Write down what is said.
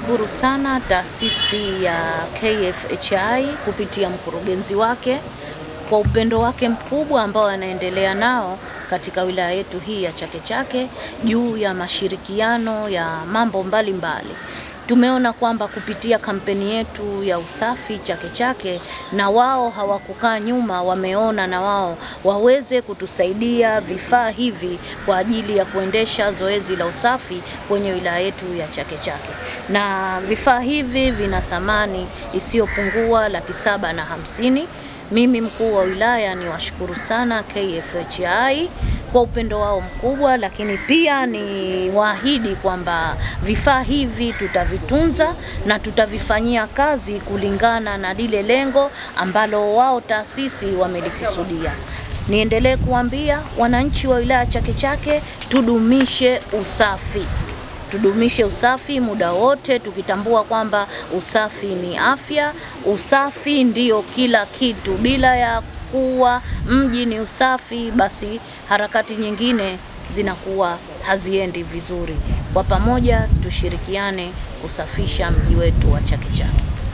Tunaishukuru sana taasisi ya KFHI kupitia mkurugenzi wake kwa upendo wake mkubwa ambao anaendelea nao katika wilaya yetu hii ya Chake Chake juu ya mashirikiano ya mambo mbalimbali. Tumeona kwamba kupitia kampeni yetu ya usafi Chake Chake, na wao hawakukaa nyuma, wameona na wao waweze kutusaidia vifaa hivi kwa ajili ya kuendesha zoezi la usafi kwenye wilaya yetu ya Chake Chake. Na vifaa hivi vina thamani isiyopungua Rr750,000. Mimi mkuu wa wilaya ni washukuru sana KFHI kwa upendo wao mkubwa, lakini pia ni waahidi kwamba vifaa hivi tutavitunza na tutavifanyia kazi kulingana na lile lengo ambalo wao taasisi wamelikusudia. Niendelee kuambia wananchi wa wilaya Chake Chake, tudumishe usafi. Tudumishe usafi muda wote, tukitambua kwamba usafi ni afya, usafi ndio kila kitu. Bila ya kuwa mji ni usafi, basi harakati nyingine zinakuwa haziendi vizuri. Kwa pamoja tushirikiane kusafisha mji wetu wa Chake Chake.